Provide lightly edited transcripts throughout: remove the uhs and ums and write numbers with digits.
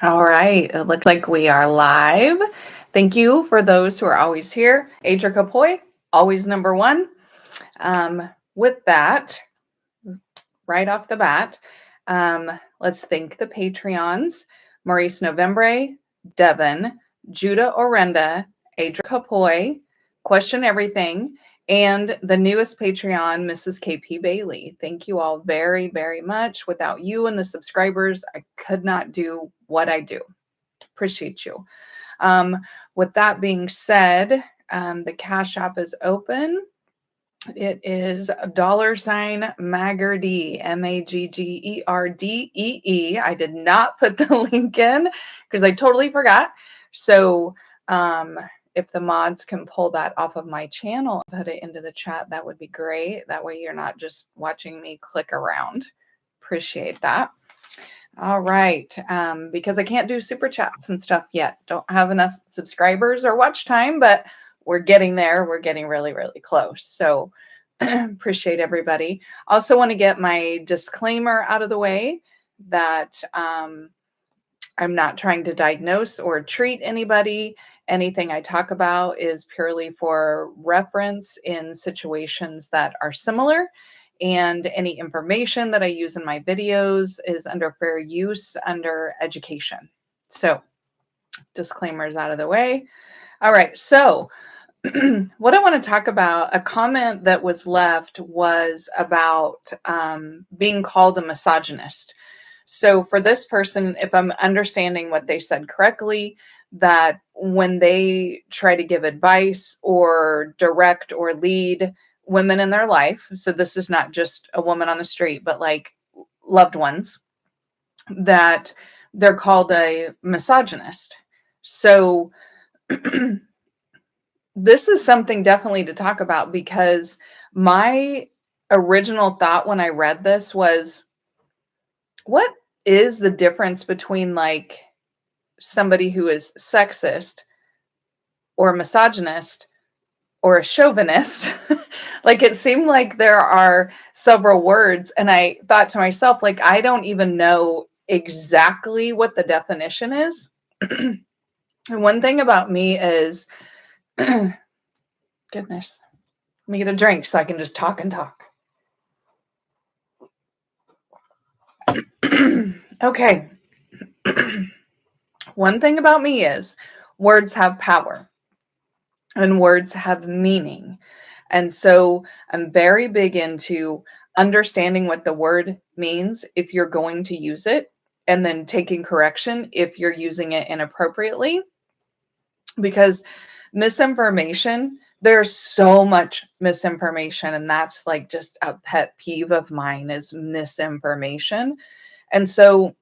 All right, it looks like we are live. Thank you for those who are always here. Adra Kapoy, always number one. With that, right off the bat, let's thank the Patreons. Maurice Novembre, Devin, Judah Orenda, Adra Kapoy, Question Everything, and the newest Patreon, Mrs. KP Bailey. Thank you all very, very much. Without you and the subscribers, I could not do what I do. Appreciate you. With that being said, the Cash App is open. It is $Maggerdee, Maggerdee. I did not put the link in because I totally forgot. So if the mods can pull that off of my channel and put it into the chat, that would be great. That way you're not just watching me click around. Appreciate that. All right, because I can't do super chats and stuff yet. Don't have enough subscribers or watch time, but we're getting there. We're getting really, really close. So appreciate everybody. Also want to get my disclaimer out of the way that I'm not trying to diagnose or treat anybody. Anything I talk about is purely for reference in situations that are similar. And any information that I use in my videos is under fair use, under education. So disclaimers out of the way. All right, so what I want to talk about, a comment that was left was about being called a misogynist. So for this person, if I'm understanding what they said correctly, that when they try to give advice or direct or lead women in their life, so this is not just a woman on the street, but like loved ones, that they're called a misogynist. So this is something definitely to talk about, because my original thought when I read this was, what is the difference between like somebody who is sexist or a misogynist or a chauvinist? Like, it seemed like there are several words, and I thought to myself, like, I don't even know exactly what the definition is. And one thing about me is, goodness, let me get a drink so I can just talk and talk. Okay. One thing about me is words have power and words have meaning. And so I'm very big into understanding what the word means if you're going to use it, and then taking correction if you're using it inappropriately. Because misinformation, there's so much misinformation, and that's like just a pet peeve of mine, is misinformation. And so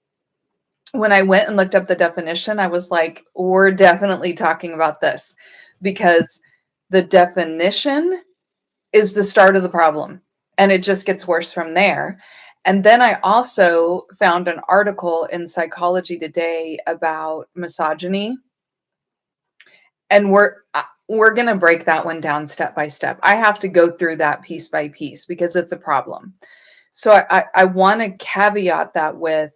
when I went and looked up the definition, I was like, we're definitely talking about this, because the definition is the start of the problem, and it just gets worse from there. And then I also found an article in Psychology Today about misogyny, and we're going to break that one down step by step. I have to go through that piece by piece because it's a problem. So I want to caveat that with,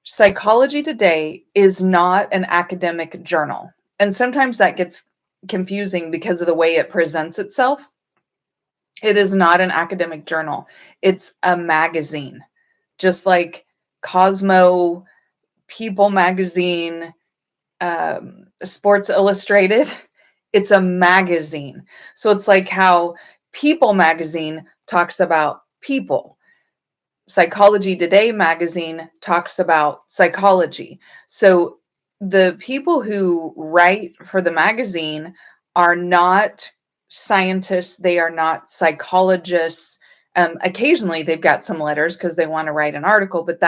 Psychology Today is not an academic journal. And sometimes that gets confusing because of the way it presents itself. It is not an academic journal. It's a magazine, just like Cosmo, People Magazine, Sports Illustrated. It's a magazine. So it's like how People Magazine talks about people. Psychology Today magazine talks about psychology. So the people who write for the magazine are not scientists. They are not psychologists. Occasionally they've got some letters because they want to write an article, but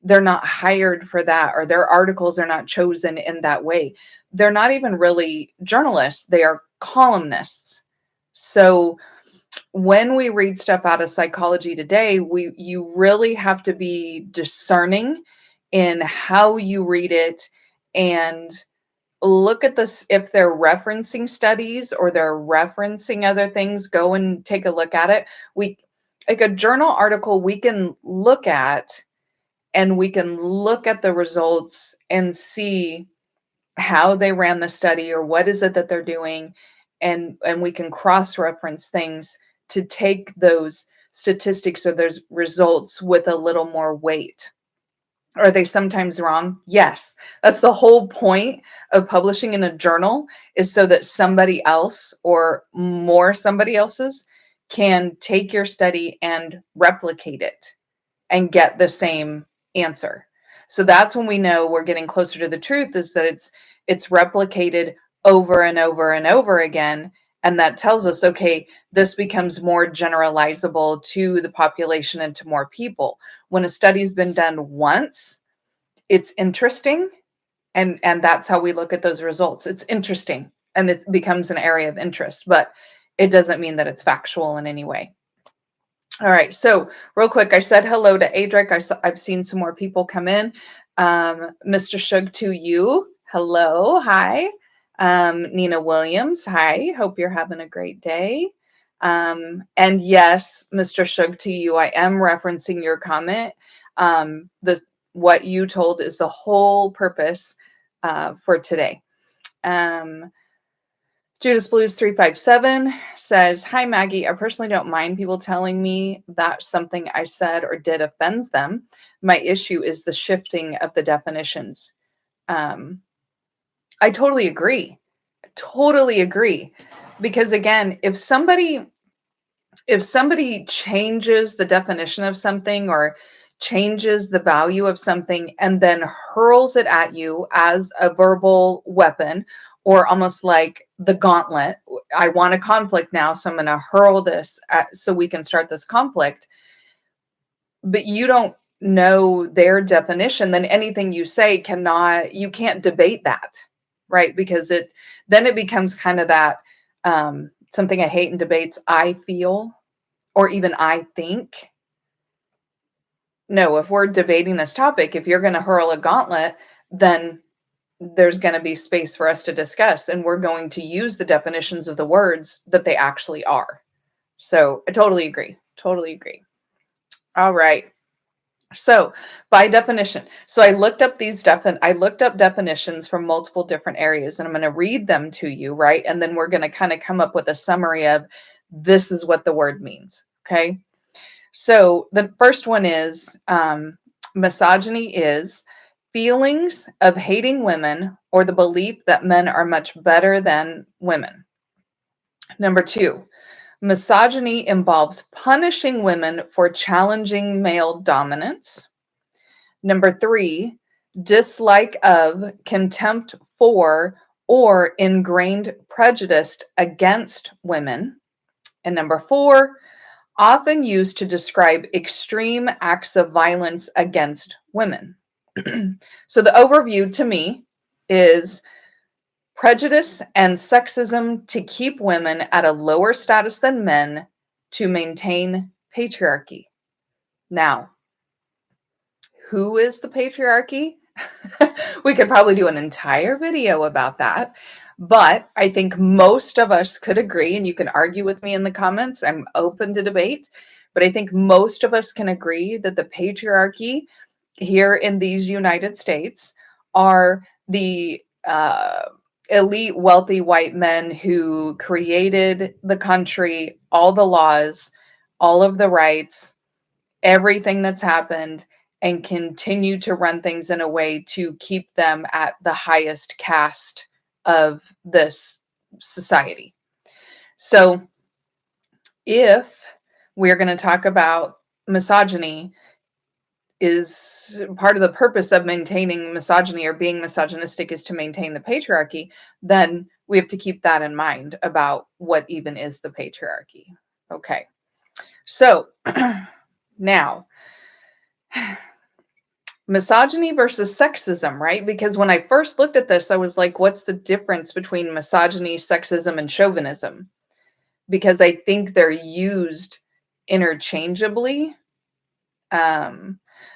they're not hired for that, or their articles are not chosen in that way. They're not even really journalists. They are columnists. So when we read stuff out of Psychology Today, you really have to be discerning in how you read it, and look at this. If they're referencing studies or they're referencing other things, go and take a look at it. We, like a journal article, we can look at and we can look at the results and see how they ran the study or what is it that they're doing, and we can cross-reference things to take those statistics or those results with a little more weight. Are they sometimes wrong? Yes. That's the whole point of publishing in a journal, is so that somebody else or more somebody else's can take your study and replicate it and get the same answer. So that's when we know we're getting closer to the truth, is that it's replicated over and over and over again. And that tells us, okay, this becomes more generalizable to the population and to more people. When a study's been done once, it's interesting. And that's how we look at those results. It's interesting and it becomes an area of interest, but it doesn't mean that it's factual in any way. All right, so real quick, I said hello to Adric. I've seen some more people come in. Mr. Shug to you, hello, hi. Nina Williams, hi, hope you're having a great day. And yes, Mr. Shug to you, I am referencing your comment. What you told is the whole purpose for today. Judas Blues 357 says, hi, Maggie. I personally don't mind people telling me that something I said or did offends them. My issue is the shifting of the definitions. I totally agree. Totally agree. Because again, if somebody changes the definition of something or changes the value of something and then hurls it at you as a verbal weapon, or almost like the gauntlet, I want a conflict now, so I'm going to hurl this so we can start this conflict, but you don't know their definition, then anything you say you can't debate that, right? Because then it becomes kind of that, something I hate in debates, I feel, or even I think. No, if we're debating this topic, if you're going to hurl a gauntlet, then there's going to be space for us to discuss, and we're going to use the definitions of the words that they actually are. So I totally agree. Totally agree. All right. So by definition, so I looked up definitions from multiple different areas, and I'm going to read them to you, right? And then we're going to kind of come up with a summary of this is what the word means. Okay. So the first one is misogyny is feelings of hating women or the belief that men are much better than women. Number 2, misogyny involves punishing women for challenging male dominance. Number 3, dislike of, contempt for, or ingrained prejudice against women. And number 4, often used to describe extreme acts of violence against women. So the overview to me is prejudice and sexism to keep women at a lower status than men to maintain patriarchy. Now, who is the patriarchy? We could probably do an entire video about that. But I think most of us could agree, and you can argue with me in the comments. I'm open to debate. But I think most of us can agree that the patriarchy here in these United States are the elite, wealthy white men who created the country, all the laws, all of the rights, everything that's happened, and continue to run things in a way to keep them at the highest caste of this society. So if we're going to talk about misogyny, is part of the purpose of maintaining misogyny or being misogynistic is to maintain the patriarchy, then we have to keep that in mind about what even is the patriarchy. Okay. So now, misogyny versus sexism, right? Because when I first looked at this, I was like, what's the difference between misogyny, sexism, and chauvinism? Because I think they're used interchangeably.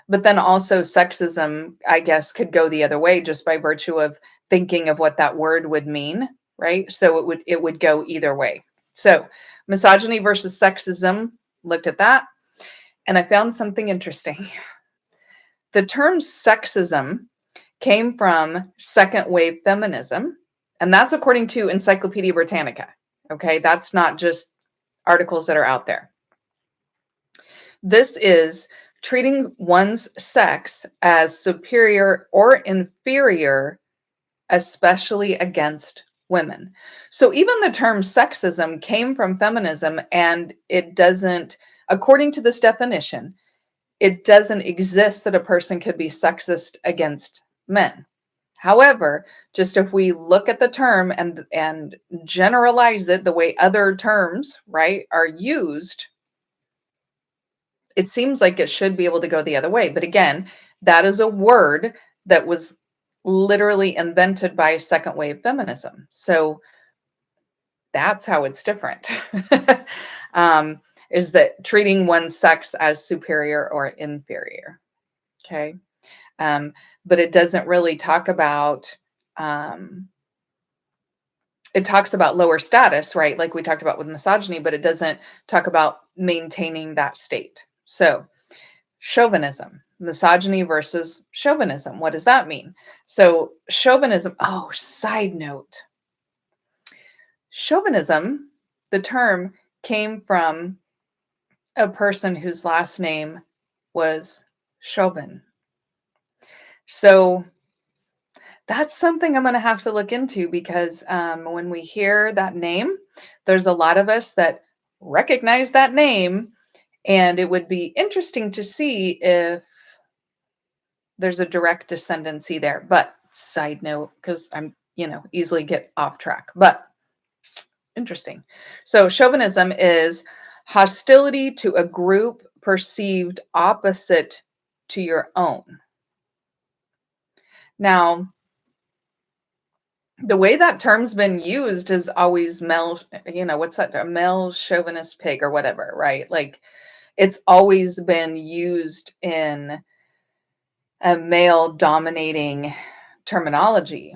But then also sexism, I guess, could go the other way just by virtue of thinking of what that word would mean, right? So it would go either way. So misogyny versus sexism, looked at that, and I found something interesting. The term sexism came from second wave feminism, and that's according to Encyclopedia Britannica. Okay, that's not just articles that are out there. This is treating one's sex as superior or inferior, especially against women. So even the term sexism came from feminism, and it doesn't, according to this definition, it doesn't exist that a person could be sexist against men. However, just if we look at the term and generalize it the way other terms, right, are used, it seems like it should be able to go the other way. But again, that is a word that was literally invented by second wave feminism. So that's how it's different. Is that treating one's sex as superior or inferior. Okay. But it doesn't really talk about, it talks about lower status, right? Like we talked about with misogyny, but it doesn't talk about maintaining that state. So chauvinism, misogyny versus chauvinism. What does that mean? So chauvinism, oh, side note. Chauvinism, the term came from a person whose last name was Chauvin. So that's something I'm going to have to look into, because when we hear that name, there's a lot of us that recognize that name, and it would be interesting to see if there's a direct descendancy there. But side note, because I'm, easily get off track, but interesting. So chauvinism is hostility to a group perceived opposite to your own. Now, the way that term's been used is always male, what's that? A male chauvinist pig or whatever, right? Like it's always been used in a male dominating terminology.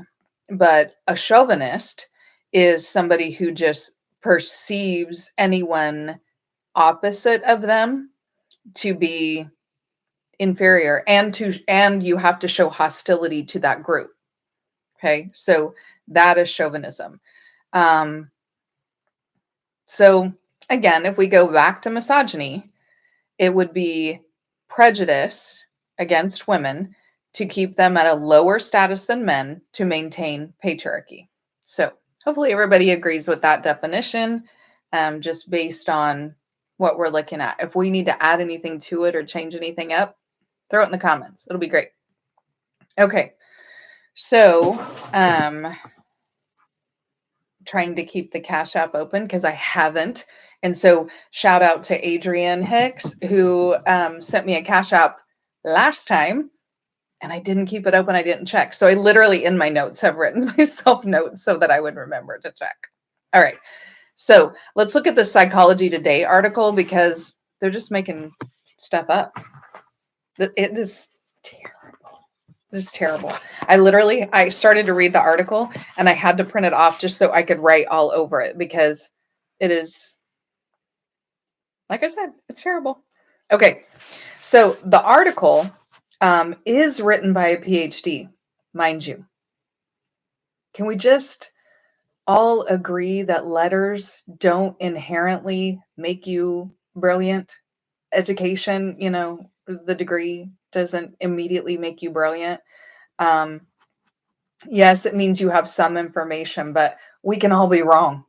But a chauvinist is somebody who just perceives anyone opposite of them to be inferior, and you have to show hostility to that group. Okay, so that is chauvinism. So again, if we go back to misogyny, it would be prejudice against women to keep them at a lower status than men to maintain patriarchy. So hopefully everybody agrees with that definition, just based on what we're looking at. If we need to add anything to it or change anything up, throw it in the comments. It'll be great. Okay, so trying to keep the Cash App open because I haven't. And so shout out to Adrienne Hicks, who sent me a Cash App last time, and I didn't keep it open. I didn't check. So I literally in my notes have written myself notes so that I would remember to check. All right. So let's look at the Psychology Today article, because they're just making stuff up. It is terrible. This is terrible. I started to read the article and I had to print it off just so I could write all over it, because it is, like I said, it's terrible. Okay, so the article is written by a PhD, mind you. Can we just all agree that letters don't inherently make you brilliant? Education, the degree doesn't immediately make you brilliant. Yes, it means you have some information, but we can all be wrong.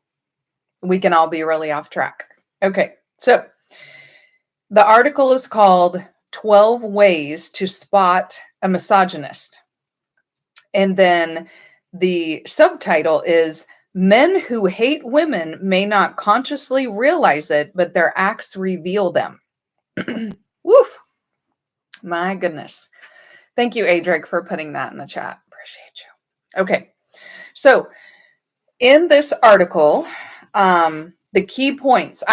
We can all be really off track. Okay, so the article is called 12 Ways to Spot a Misogynist. And then the subtitle is Men Who Hate Women May Not Consciously Realize It, but Their Acts Reveal Them. Woof. My goodness. Thank you, Adric, for putting that in the chat. Appreciate you. Okay. So in this article, the key points,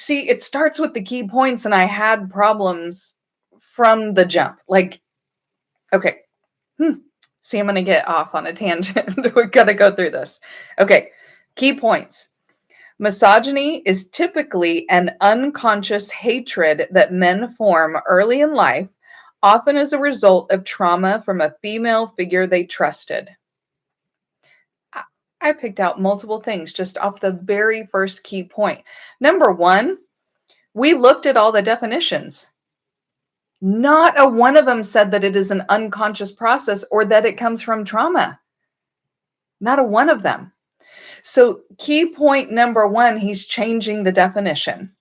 it starts with the key points, and I had problems from the jump. Like, okay. See, I'm going to get off on a tangent. We're going to go through this. Okay. Key points. Misogyny is typically an unconscious hatred that men form early in life, often as a result of trauma from a female figure they trusted. I I picked out multiple things just off the very first key point. Number one, we looked at all the definitions. Not a one of them said that it is an unconscious process or that it comes from trauma. Not a one of them. So, key point number one, he's changing the definition.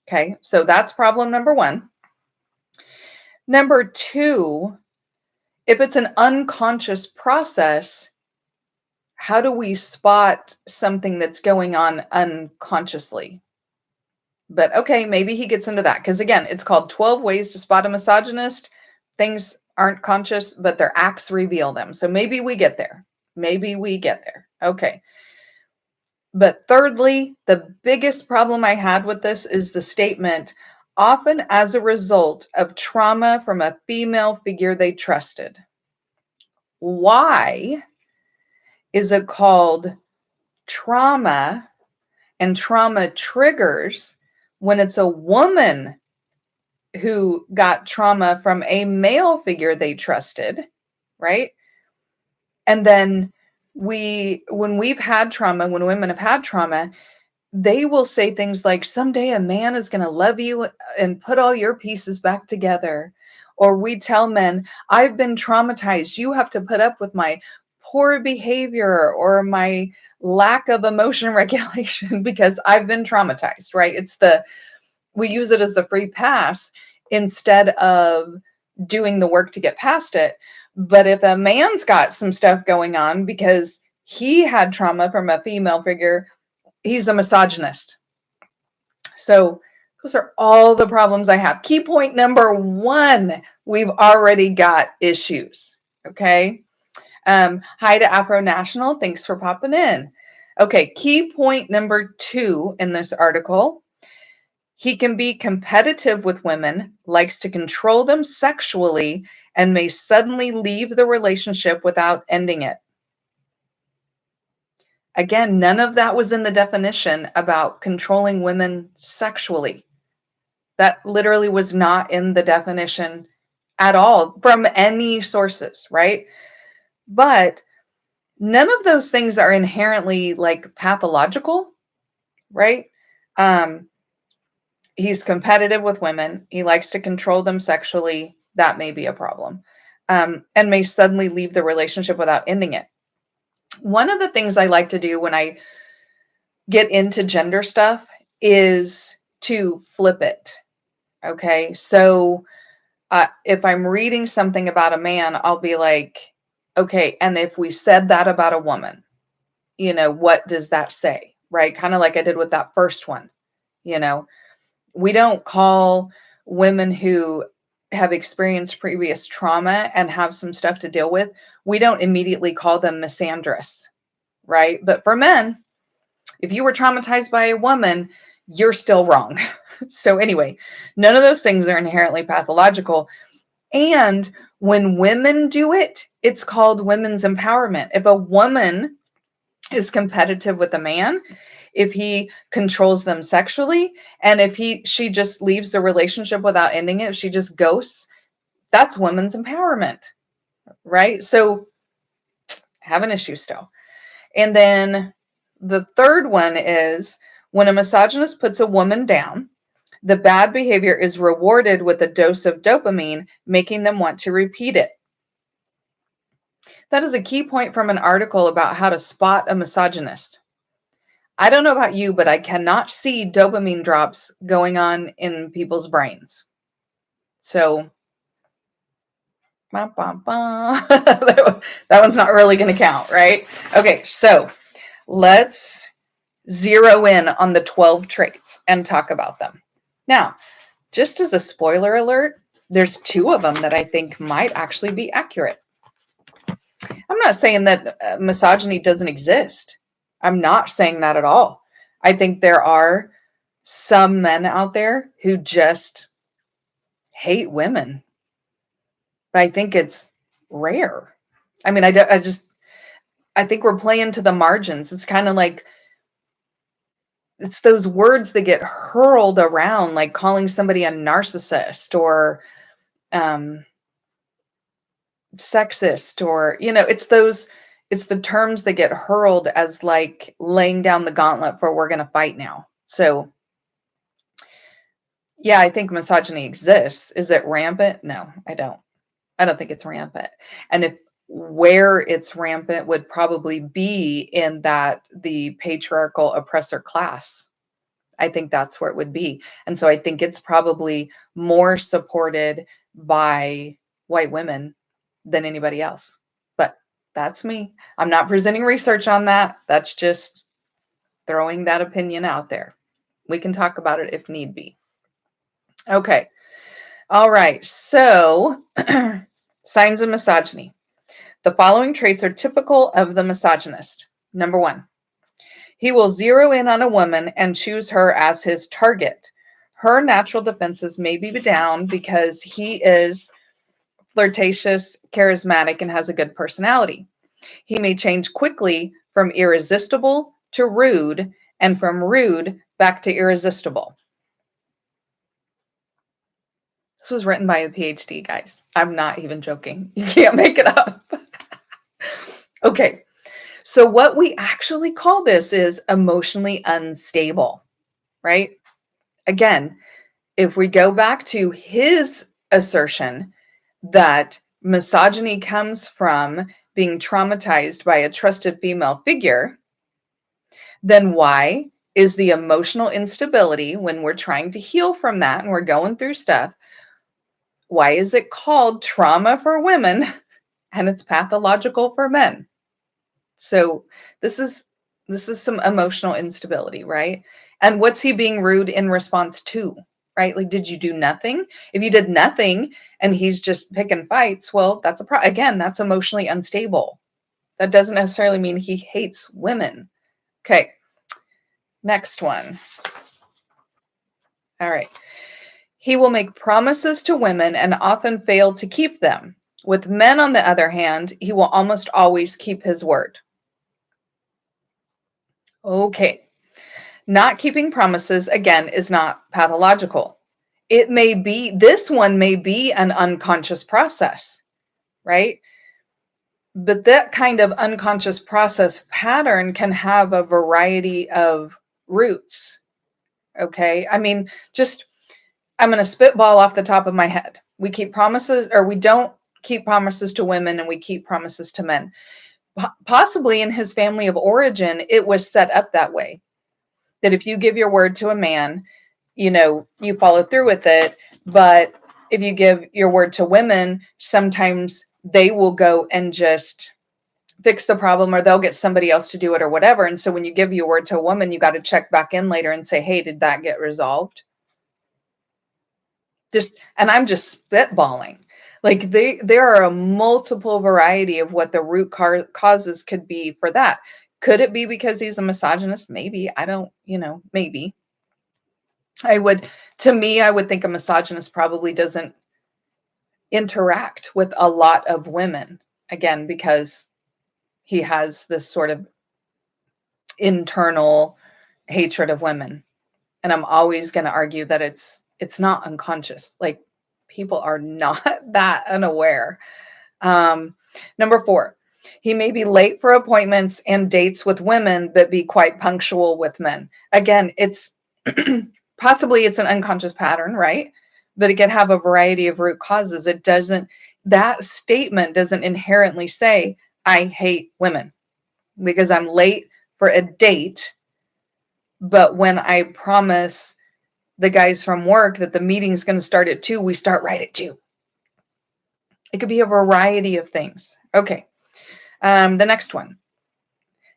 Okay, so that's problem number one. Number two, if it's an unconscious process, how do we spot something that's going on unconsciously? But okay, maybe he gets into that because again, it's called 12 Ways to Spot a Misogynist. Things aren't conscious, but their acts reveal them. So maybe we get there. Maybe we get there. Okay. But thirdly, the biggest problem I had with this is the statement, often as a result of trauma from a female figure they trusted. Why is it called trauma and trauma triggers when it's a woman who got trauma from a male figure they trusted, right? And then when we've had trauma, when women have had trauma, they will say things like, someday a man is going to love you and put all your pieces back together. Or we tell men, I've been traumatized. You have to put up with my poor behavior or my lack of emotion regulation because I've been traumatized, right? We use it as the free pass instead of doing the work to get past it. But if a man's got some stuff going on because he had trauma from a female figure, he's a misogynist. So those are all the problems I have. Key point number one, we've already got issues. Okay. Hi to Afro National. Thanks for popping in. Okay. Key point number two in this article. He can be competitive with women, likes to control them sexually, and may suddenly leave the relationship without ending it. Again, none of that was in the definition about controlling women sexually. That literally was not in the definition at all from any sources, right? But none of those things are inherently like pathological, right? He's competitive with women. He likes to control them sexually. That may be a problem. And may suddenly leave the relationship without ending it. One of the things I like to do when I get into gender stuff is to flip it. Okay. So if I'm reading something about a man, I'll be like, okay, and if we said that about a woman, what does that say? Right? Kind of like I did with that first one. We don't call women who have experienced previous trauma and have some stuff to deal with, we don't immediately call them misandrous, right? But for men, if you were traumatized by a woman, you're still wrong. So anyway, none of those things are inherently pathological. And when women do it, it's called women's empowerment. If a woman is competitive with a man, if he controls them sexually, and if she just leaves the relationship without ending it, if she just ghosts, that's women's empowerment, right? So have an issue still. And then the third one is when a misogynist puts a woman down, the bad behavior is rewarded with a dose of dopamine, making them want to repeat it. That is a key point from an article about how to spot a misogynist. I don't know about you, but I cannot see dopamine drops going on in people's brains. So, that one's not really going to count, right? Okay, so let's zero in on the 12 traits and talk about them. Now, just as a spoiler alert, there's 2 of them that I think might actually be accurate. I'm not saying that misogyny doesn't exist. I'm not saying that at all. I think there are some men out there who just hate women, but I think it's rare. I mean, I think we're playing to the margins. It's kind of like it's those words that get hurled around, like calling somebody a narcissist or sexist, or it's the terms that get hurled as like laying down the gauntlet for we're going to fight now. So yeah, I think misogyny exists. Is it rampant? No, I don't think it's rampant. And if where it's rampant would probably be in that the patriarchal oppressor class. I think that's where it would be. And so I think it's probably more supported by white women than anybody else. But that's me. I'm not presenting research on that. That's just throwing that opinion out there. We can talk about it if need be. Okay. All right. So, signs of misogyny. The following traits are typical of the misogynist. Number one, he will zero in on a woman and choose her as his target. Her natural defenses may be down because he is flirtatious, charismatic, and has a good personality. He may change quickly from irresistible to rude, and from rude back to irresistible. This was written by a PhD, guys. I'm not even joking. You can't make it up. Okay, so what we actually call this is emotionally unstable, right? Again, if we go back to his assertion that misogyny comes from being traumatized by a trusted female figure, then why is the emotional instability when we're trying to heal from that and we're going through stuff? Why is it called trauma for women and it's pathological for men? So this is some emotional instability, right? And what's he being rude in response to? Right? Like, did you do nothing? If you did nothing and he's just picking fights, well, that's again, that's emotionally unstable. That doesn't necessarily mean he hates women. Okay. Next one. All right. He will make promises to women and often fail to keep them. With men, on the other hand, he will almost always keep his word. Okay. Not keeping promises, again, is not pathological. It may be, this one may be an unconscious process, right? But that kind of unconscious process pattern can have a variety of roots, okay? I mean, just, I'm going to spitball off the top of my head. We keep promises, or we don't keep promises to women and we keep promises to men. Possibly in his family of origin, it was set up that way. That if you give your word to a man, you follow through with it. But if you give your word to women, sometimes they will go and just fix the problem, or they'll get somebody else to do it or whatever. And so when you give your word to a woman, you got to check back in later and say, hey, did that get resolved? And I'm just spitballing. Like there are a multiple variety of what the root causes could be for that. Could it be because he's a misogynist? Maybe. I don't, maybe. I would think a misogynist probably doesn't interact with a lot of women, again, because he has this sort of internal hatred of women. And I'm always going to argue that it's not unconscious. Like, people are not that unaware. Number 4, he may be late for appointments and dates with women, but be quite punctual with men. Again, it's possibly it's an unconscious pattern, right? But it can have a variety of root causes. That statement doesn't inherently say, I hate women because I'm late for a date. But when I promise the guys from work that the meeting's going to start at 2, we start right at 2. It could be a variety of things. Okay. The next one.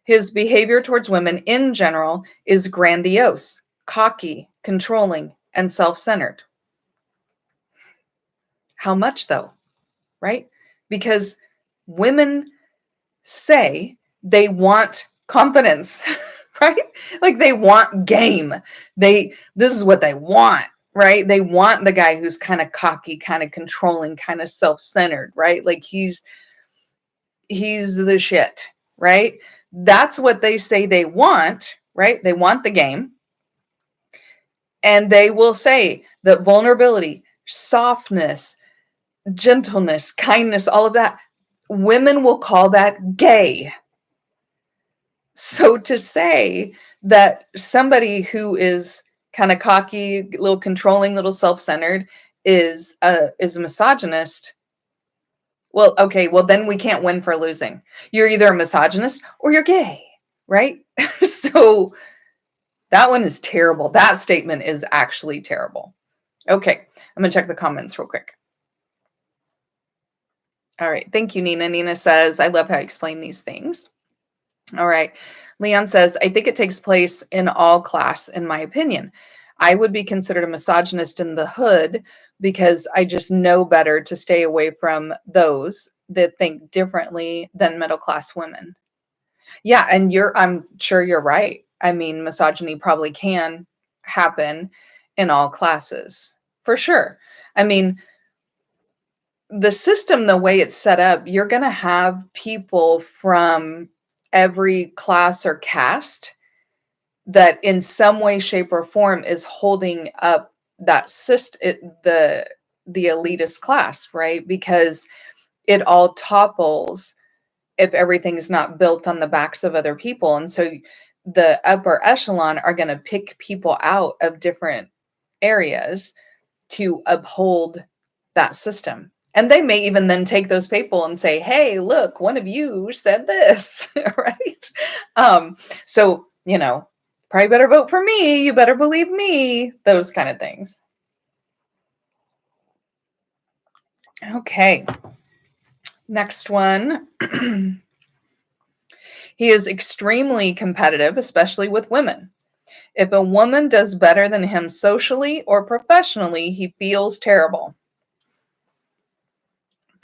His behavior towards women in general is grandiose, cocky, controlling, and self-centered. How much though? Right? Because women say they want confidence, right? Like they want game. This is what they want, right? They want the guy who's kind of cocky, kind of controlling, kind of self-centered, right? Like he's the shit, right? That's what they say they want, right? They want the game. And they will say that vulnerability, softness, gentleness, kindness, all of that. Women will call that gay. So to say that somebody who is kind of cocky, a little controlling, little self-centered is a misogynist, well, okay, well then we can't win for losing. You're either a misogynist or you're gay, right? So that one is terrible. That statement is actually terrible. Okay, I'm gonna check the comments real quick. All right, thank you, Nina. Nina says, I love how you explain these things. All right. Leon says, I think it takes place in all class, in my opinion. I would be considered a misogynist in the hood because I just know better to stay away from those that think differently than middle class women. Yeah, and I'm sure you're right. I mean, misogyny probably can happen in all classes, for sure. I mean, the system, the way it's set up, you're going to have people from every class or caste that in some way, shape, or form is holding up that the elitist class, right? Because it all topples if everything is not built on the backs of other people. And so the upper echelon are going to pick people out of different areas to uphold that system. And they may even then take those people and say, hey, look, one of you said this, right? So, probably better vote for me. You better believe me. Those kind of things. Okay. Next one. He is extremely competitive, especially with women. If a woman does better than him socially or professionally, he feels terrible.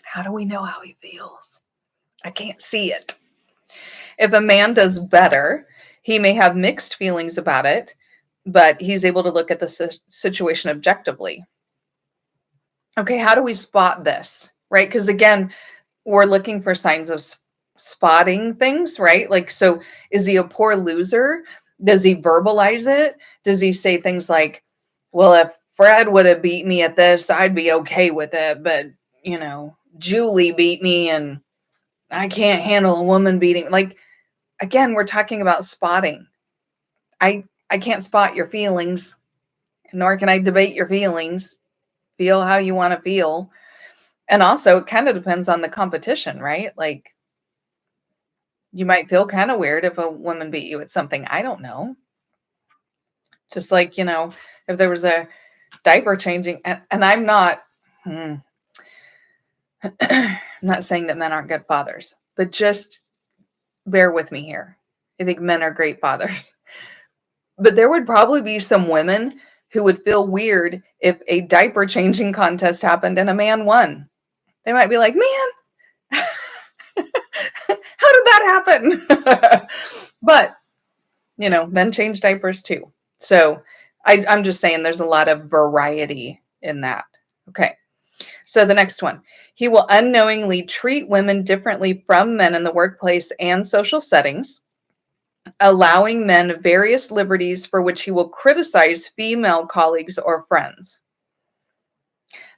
How do we know how he feels? I can't see it. If a man does better, he may have mixed feelings about it, but he's able to look at the situation objectively. Okay, how do we spot this? Right? Because again, we're looking for signs of spotting things, right? Like, so is he a poor loser? Does he verbalize it? Does he say things like, well, if Fred would have beat me at this, I'd be okay with it. But, Julie beat me and I can't handle a woman beating. Like, again, we're talking about spotting. I can't spot your feelings, nor can I debate your feelings. Feel how you want to feel. And also, it kind of depends on the competition, right? Like, you might feel kind of weird if a woman beat you at something. I don't know. Just like, if there was a diaper changing, and I'm not, I'm not saying that men aren't good fathers, but just bear with me here. I think men are great fathers. But there would probably be some women who would feel weird if a diaper changing contest happened and a man won. They might be like, man, how did that happen? But, men change diapers too. So I'm just saying there's a lot of variety in that. Okay. So the next one, he will unknowingly treat women differently from men in the workplace and social settings, allowing men various liberties for which he will criticize female colleagues or friends.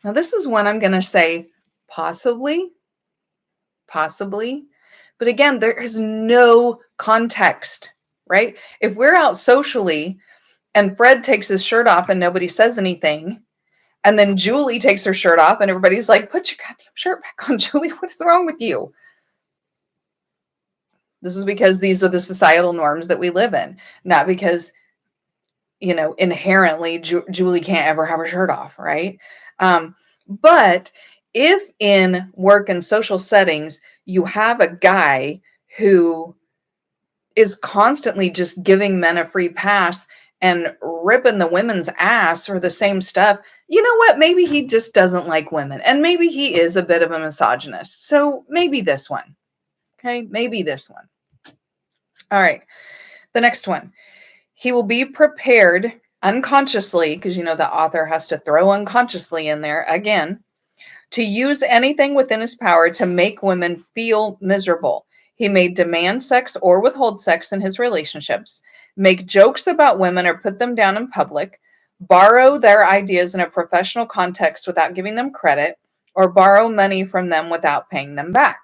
Now, this is one I'm going to say possibly, but again, there is no context, right? If we're out socially and Fred takes his shirt off and nobody says anything, and then Julie takes her shirt off and everybody's like, put your goddamn shirt back on, Julie. What's wrong with you? This is because these are the societal norms that we live in, not because, inherently Julie can't ever have her shirt off, right? But if in work and social settings, you have a guy who is constantly just giving men a free pass and ripping the women's ass for the same stuff, you know what? Maybe he just doesn't like women. And maybe he is a bit of a misogynist. So maybe this one. Okay, maybe this one. All right, the next one. He will be prepared unconsciously, because the author has to throw unconsciously in there again, to use anything within his power to make women feel miserable. He may demand sex or withhold sex in his relationships, make jokes about women or put them down in public, borrow their ideas in a professional context without giving them credit, or borrow money from them without paying them back.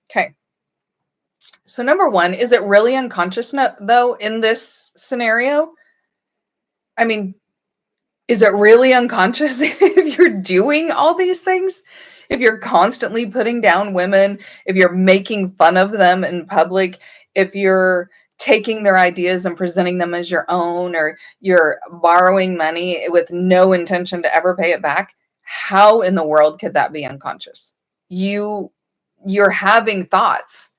Okay. So number one, is it really unconscious though in this scenario? I mean, is it really unconscious if you're doing all these things? If you're constantly putting down women, if you're making fun of them in public, if you're taking their ideas and presenting them as your own, or you're borrowing money with no intention to ever pay it back, how in the world could that be unconscious? You're having thoughts,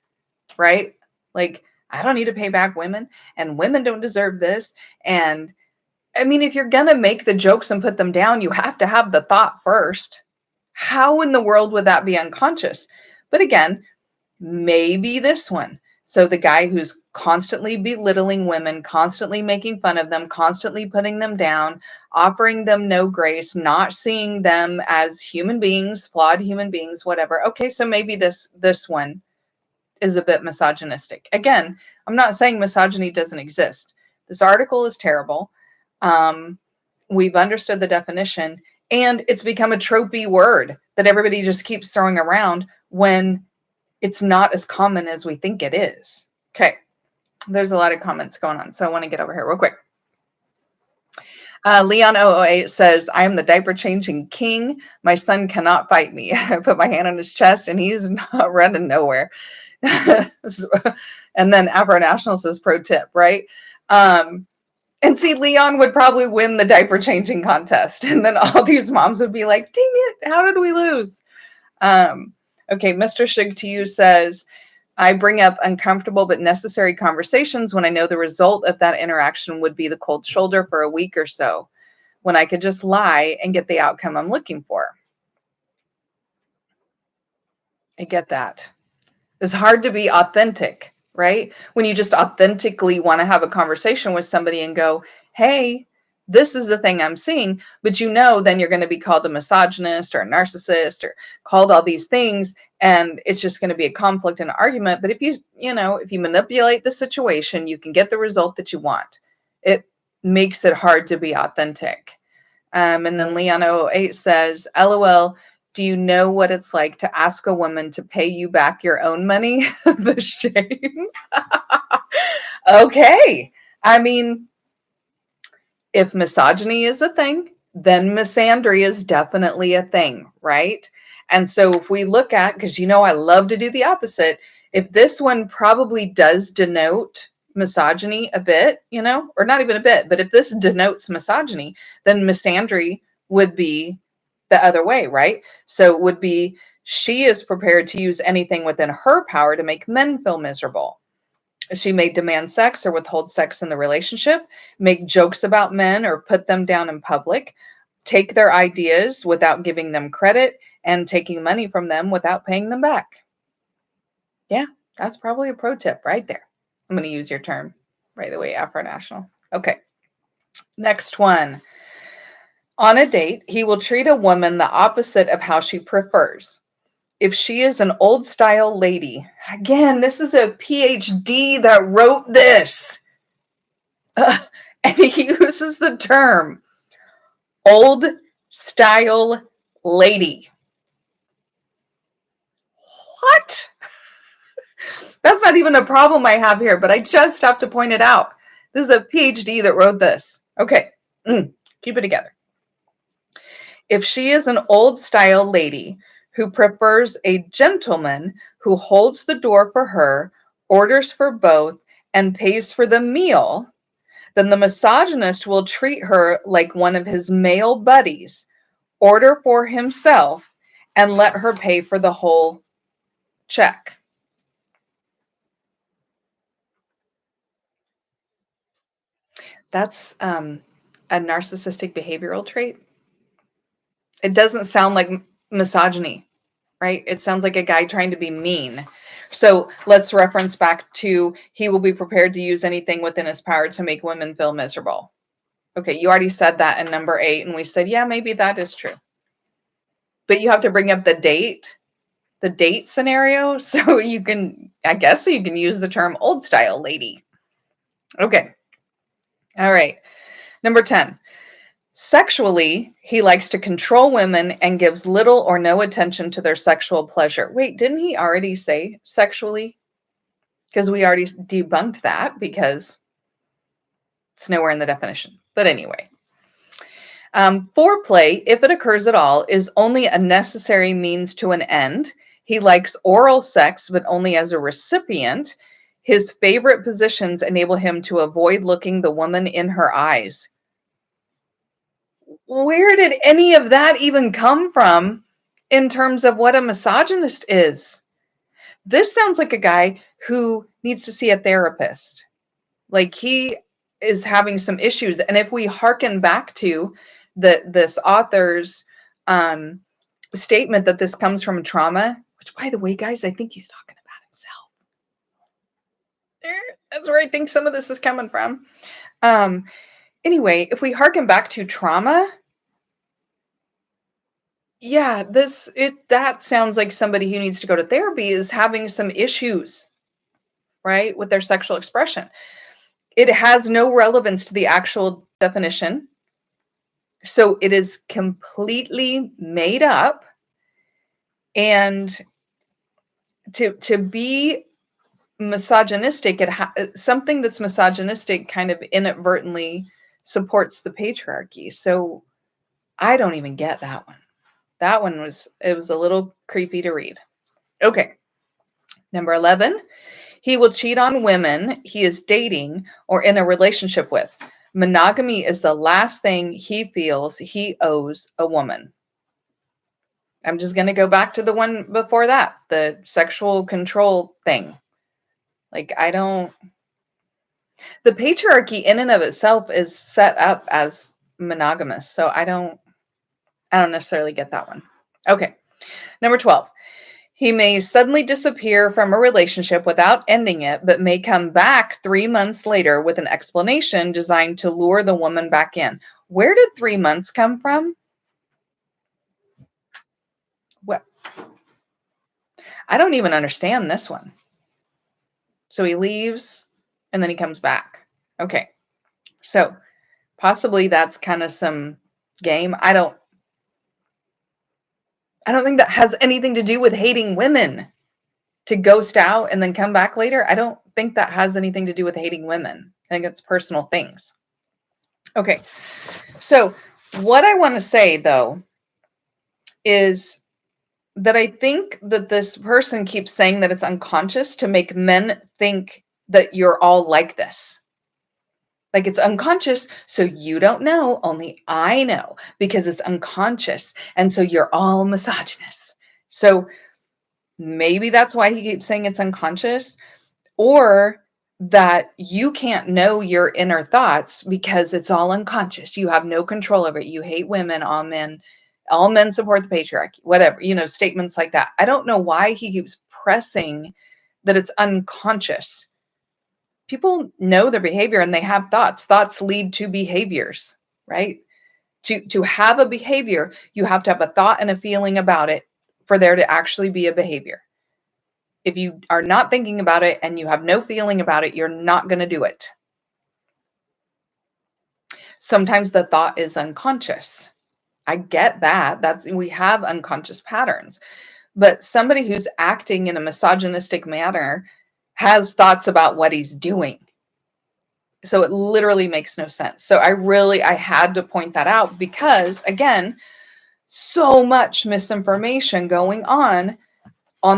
right? Like, I don't need to pay back women, and women don't deserve this, and I mean, if you're gonna make the jokes and put them down, you have to have the thought first. How in the world would that be unconscious? But again, maybe this one. So the guy who's constantly belittling women, constantly making fun of them, constantly putting them down, offering them no grace, not seeing them as human beings, flawed human beings, whatever. Okay, so maybe this one is a bit misogynistic. Again, I'm not saying misogyny doesn't exist. This article is terrible. Um, we've understood the definition, and it's become a tropey word that everybody just keeps throwing around when it's not as common as we think it is. Okay, there's a lot of comments going on, so I want to get over here real quick. Leon008 says, I am the diaper changing king. My son cannot fight me. I put my hand on his chest and he's not running nowhere. And then Afro National says, pro tip, right? And see, Leon would probably win the diaper changing contest. And then all these moms would be like, dang it, how did we lose? Okay, Mr. Shig to you says, I bring up uncomfortable but necessary conversations when I know the result of that interaction would be the cold shoulder for a week or so, when I could just lie and get the outcome I'm looking for. I get that. It's hard to be authentic, right? When you just authentically want to have a conversation with somebody and go, hey, this is the thing I'm seeing, but then you're going to be called a misogynist or a narcissist or called all these things, and it's just going to be a conflict and an argument. But if you manipulate the situation, you can get the result that you want. It makes it hard to be authentic. And then Leon08 says, LOL, do you know what it's like to ask a woman to pay you back your own money? The shame. Okay. I mean, if misogyny is a thing, then misandry is definitely a thing, right? And so if we look at, because I love to do the opposite, if this one probably does denote misogyny a bit, or not even a bit, but if this denotes misogyny, then misandry would be the other way, right? So it would be, she is prepared to use anything within her power to make men feel miserable. She may demand sex or withhold sex in the relationship, make jokes about men or put them down in public, take their ideas without giving them credit, and taking money from them without paying them back. Yeah, that's probably a pro tip right there. I'm going to use your term, by the way, Afro National. Okay, next one. On a date, he will treat a woman the opposite of how she prefers. If she is an old style lady, again, this is a PhD that wrote this. And he uses the term old style lady. What? That's not even a problem I have here, but I just have to point it out. This is a PhD that wrote this. Okay, keep it together. If she is an old style lady who prefers a gentleman who holds the door for her, orders for both, and pays for the meal, then the misogynist will treat her like one of his male buddies, order for himself, and let her pay for the whole check. That's a narcissistic behavioral trait. It doesn't sound like misogyny, right? It sounds like a guy trying to be mean. So let's reference back to, he will be prepared to use anything within his power to make women feel miserable. Okay, you already said that in number 8, and we said, yeah, maybe that is true. But you have to bring up the date scenario, so you can, I guess, so you can use the term old style lady. Okay. All right. Number 10. Sexually, he likes to control women and gives little or no attention to their sexual pleasure. Wait, didn't he already say sexually? Because we already debunked that because it's nowhere in the definition. But anyway, foreplay, if it occurs at all, is only a necessary means to an end. He likes oral sex, but only as a recipient. His favorite positions enable him to avoid looking the woman in her eyes. Where did any of that even come from in terms of what a misogynist is? This sounds like a guy who needs to see a therapist. Like he is having some issues. And if we hearken back to this author's statement that this comes from trauma, which by the way, guys, I think he's talking about himself. That's where I think some of this is coming from. Anyway, if we hearken back to trauma, yeah, that sounds like somebody who needs to go to therapy is having some issues, right, with their sexual expression. It has no relevance to the actual definition. So it is completely made up. And to be misogynistic, something that's misogynistic kind of inadvertently supports the patriarchy. So I don't even get that one. That one was a little creepy to read. Okay. Number 11, he will cheat on women he is dating or in a relationship with. Monogamy is the last thing he feels he owes a woman. I'm just going to go back to the one before that, the sexual control thing. Like, the patriarchy in and of itself is set up as monogamous. So I don't necessarily get that one. Okay. Number 12. He may suddenly disappear from a relationship without ending it, but may come back 3 months later with an explanation designed to lure the woman back in. Where did 3 months come from? Well, I don't even understand this one. So he leaves and then he comes back. Okay. So possibly that's kind of some game. I don't think that has anything to do with hating women. To ghost out and then come back later, I don't think that has anything to do with hating women. I think it's personal things. Okay. So what I want to say though is that I think that this person keeps saying that it's unconscious to make men think that you're all like this. Like it's unconscious, so you don't know, only I know because it's unconscious. And so you're all misogynist. So maybe that's why he keeps saying it's unconscious, or that you can't know your inner thoughts because it's all unconscious. You have no control over it. You hate women, all men support the patriarchy, whatever, statements like that. I don't know why he keeps pressing that it's unconscious. People know their behavior and they have thoughts. Thoughts lead to behaviors, right? To have a behavior, you have to have a thought and a feeling about it for there to actually be a behavior. If you are not thinking about it and you have no feeling about it, you're not going to do it. Sometimes the thought is unconscious. I get that. We have unconscious patterns. But somebody who's acting in a misogynistic manner has thoughts about what he's doing. So it literally makes no sense. So I had to point that out because, again, so much misinformation going on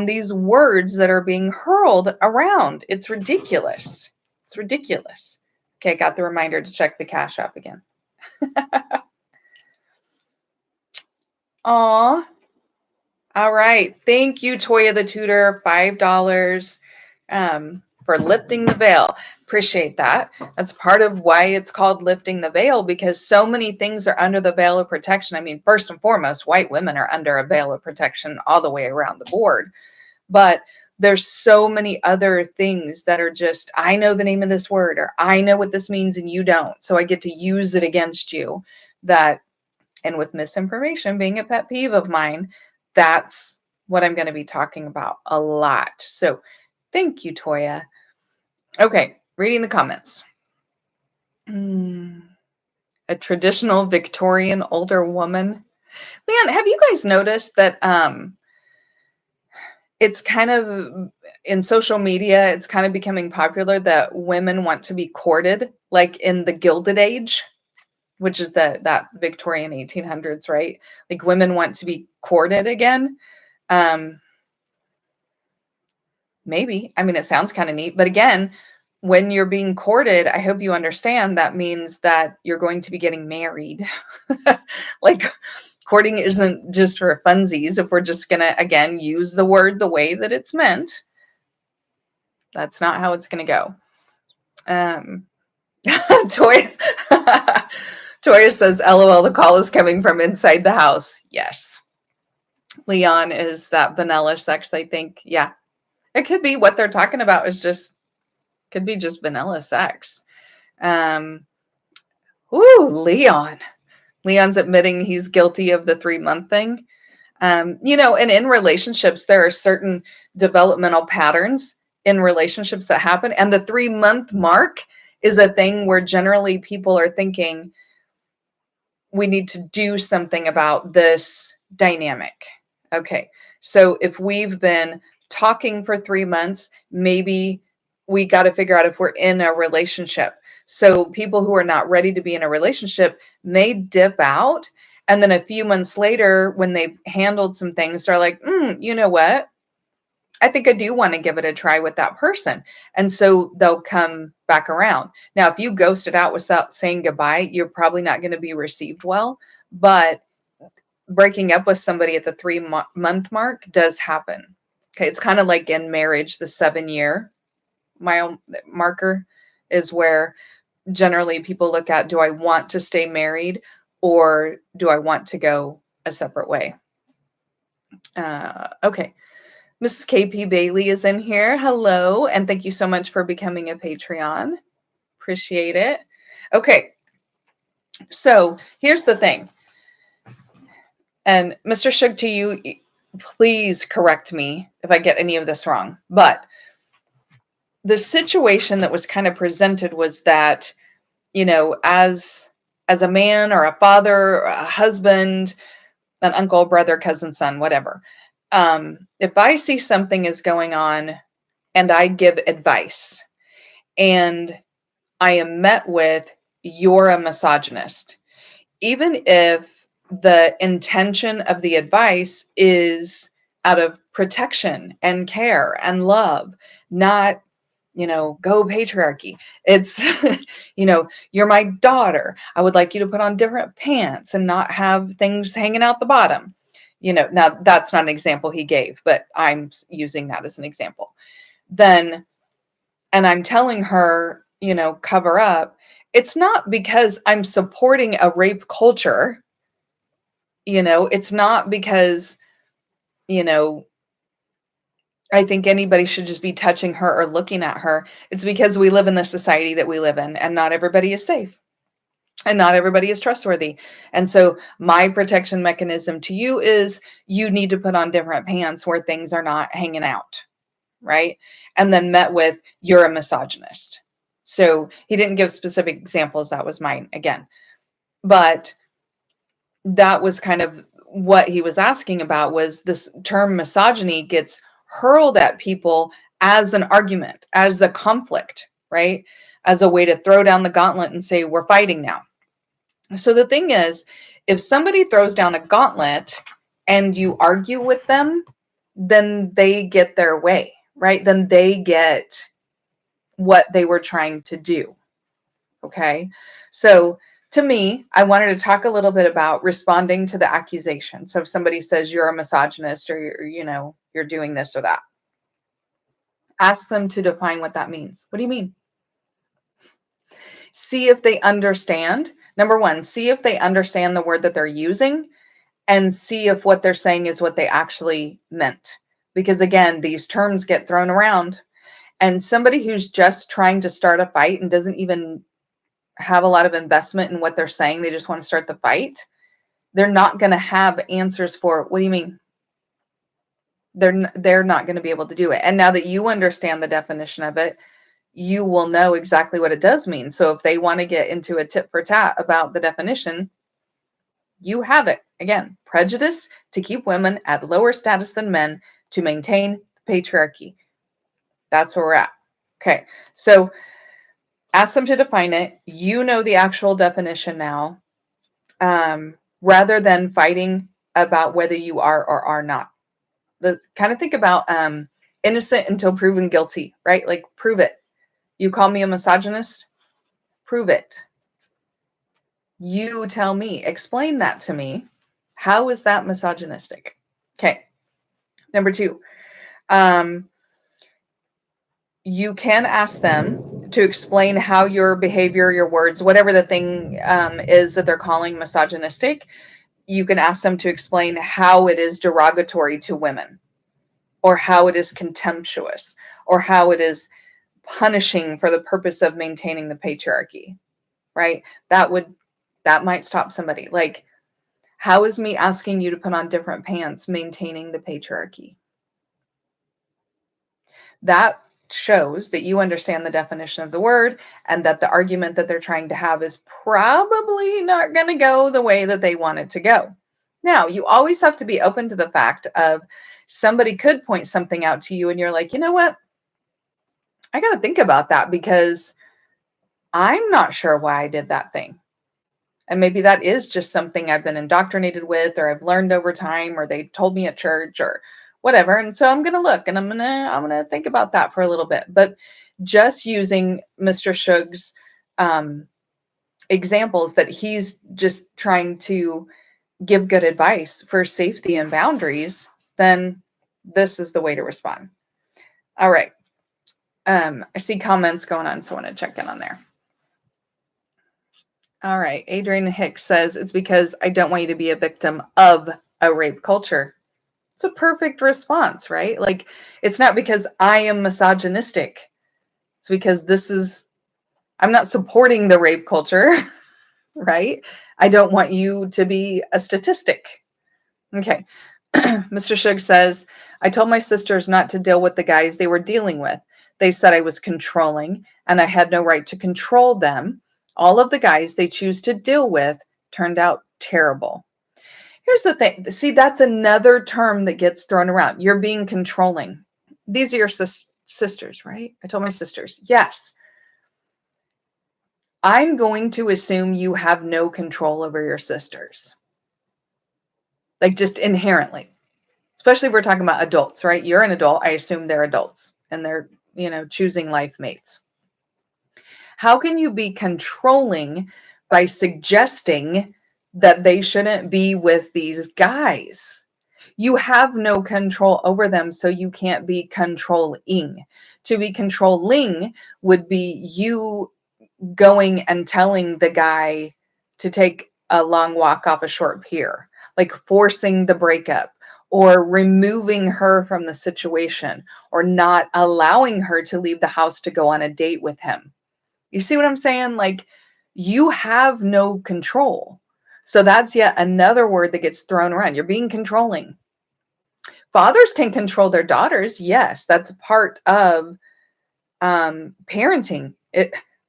these words that are being hurled around. It's ridiculous. It's ridiculous. Okay, got the reminder to check the Cash App again. Aw. All right. Thank you, Toya the Tutor, $5 for lifting the veil. Appreciate that. That's part of why it's called lifting the veil, because so many things are under the veil of protection. I mean, first and foremost, white women are under a veil of protection all the way around the board. But there's so many other things that are just, I know the name of this word, or I know what this means and you don't. So I get to use it against you. And with misinformation being a pet peeve of mine, that's what I'm going to be talking about a lot. So thank you, Toya. Okay, reading the comments. A traditional Victorian older woman. Man, have you guys noticed that it's kind of in social media, it's kind of becoming popular that women want to be courted, like in the Gilded Age, which is that Victorian 1800s, right? Like women want to be courted again. Um, Maybe. I mean, it sounds kind of neat, but again, when you're being courted, I hope you understand that means that you're going to be getting married. Like courting isn't just for funsies. If we're just going to, again, use the word the way that it's meant, that's not how it's going to go. Um, Toy, Toya says, LOL, the call is coming from inside the house. Yes. Leon is that vanilla sex, I think. Yeah. It could be what they're talking about is just, could be just vanilla sex. Um, Ooh, Leon. Leon's admitting he's guilty of the 3-month thing. And in relationships, there are certain developmental patterns in relationships that happen. And the 3-month mark is a thing where generally people are thinking, we need to do something about this dynamic. Okay, so if we've been talking for 3 months, maybe we got to figure out if we're in a relationship. So people who are not ready to be in a relationship may dip out. And then a few months later, when they've handled some things, they're like, you know what? I think I do want to give it a try with that person. And so they'll come back around. Now, if you ghost it out without saying goodbye, you're probably not going to be received well. But breaking up with somebody at the 3-month mark does happen. Okay. It's kind of like in marriage, the 7-year mile marker is where generally people look at, do I want to stay married or do I want to go a separate way? Okay. Mrs. KP Bailey is in here. Hello, and thank you so much for becoming a Patreon. Appreciate it. Okay, so here's the thing. And Mr. Shug, to you, please correct me if I get any of this wrong. But the situation that was kind of presented was that, as a man or a father, or a husband, an uncle, brother, cousin, son, whatever, if I see something is going on and I give advice and I am met with, you're a misogynist, even if the intention of the advice is out of protection and care and love, not, go patriarchy. It's, you're my daughter. I would like you to put on different pants and not have things hanging out the bottom. Now that's not an example he gave, but I'm using that as an example. Then, and I'm telling her, cover up. It's not because I'm supporting a rape culture. It's not because, you know, I think anybody should just be touching her or looking at her. It's because we live in the society that we live in, and not everybody is safe and not everybody is trustworthy. And so my protection mechanism to you is you need to put on different pants where things are not hanging out. Right. And then met with, you're a misogynist. So he didn't give specific examples. That was mine again. But that was kind of what he was asking about, was this term misogyny gets hurled at people as an argument, as a conflict, right? As a way to throw down the gauntlet and say, we're fighting now. So the thing is, if somebody throws down a gauntlet and you argue with them, then they get their way, right? Then they get what they were trying to do. Okay. So to me, I wanted to talk a little bit about responding to the accusation. So if somebody says you're a misogynist or you're doing this or that, ask them to define what that means. What do you mean? See if they understand. Number one, see if they understand the word that they're using, and see if what they're saying is what they actually meant. Because again, these terms get thrown around, and somebody who's just trying to start a fight and doesn't even have a lot of investment in what they're saying, they just want to start the fight, they're not going to have answers for, what do you mean? They're not going to be able to do it. And now that you understand the definition of it, you will know exactly what it does mean. So if they want to get into a tit for tat about the definition, you have it. Again, prejudice to keep women at lower status than men to maintain patriarchy. That's where we're at. Okay, so ask them to define it. You know the actual definition now, rather than fighting about whether you are or are not. Kind of think about innocent until proven guilty, right? Like, prove it. You call me a misogynist? Prove it. You tell me. Explain that to me. How is that misogynistic? Okay. Number 2, you can ask them to explain how your behavior, your words, whatever the thing is that they're calling misogynistic, you can ask them to explain how it is derogatory to women, or how it is contemptuous, or how it is punishing for the purpose of maintaining the patriarchy, right? That might stop somebody. Like, how is me asking you to put on different pants maintaining the patriarchy? That shows that you understand the definition of the word, and that the argument that they're trying to have is probably not going to go the way that they want it to go. Now, you always have to be open to the fact of somebody could point something out to you and you're like, you know what? I got to think about that because I'm not sure why I did that thing. And maybe that is just something I've been indoctrinated with, or I've learned over time, or they told me at church, or whatever. And so I'm going to look and I'm going to think about that for a little bit. But just using Mr. Shug's examples, that he's just trying to give good advice for safety and boundaries, then this is the way to respond. All right. I see comments going on, so I want to check in on there. All right. Adrian Hicks says, it's because I don't want you to be a victim of a rape culture. It's a perfect response, right? Like, it's not because I am misogynistic. It's because I'm not supporting the rape culture, right? I don't want you to be a statistic. Okay. Mr. Shug says, I told my sisters not to deal with the guys they were dealing with. They said I was controlling and I had no right to control them. All of the guys they choose to deal with turned out terrible. Here's the thing. See, that's another term that gets thrown around. You're being controlling. These are your sisters, right? I told my sisters, yes. I'm going to assume you have no control over your sisters. Like, just inherently. Especially if we're talking about adults, right? You're an adult. I assume they're adults and they're, choosing life mates. How can you be controlling by suggesting that they shouldn't be with these guys? You have no control over them, so you can't be controlling. To be controlling would be you going and telling the guy to take a long walk off a short pier, like forcing the breakup, or removing her from the situation, or not allowing her to leave the house to go on a date with him. You see what I'm saying? Like, you have no control. So that's yet another word that gets thrown around. You're being controlling. Fathers can control their daughters. Yes, that's part of parenting.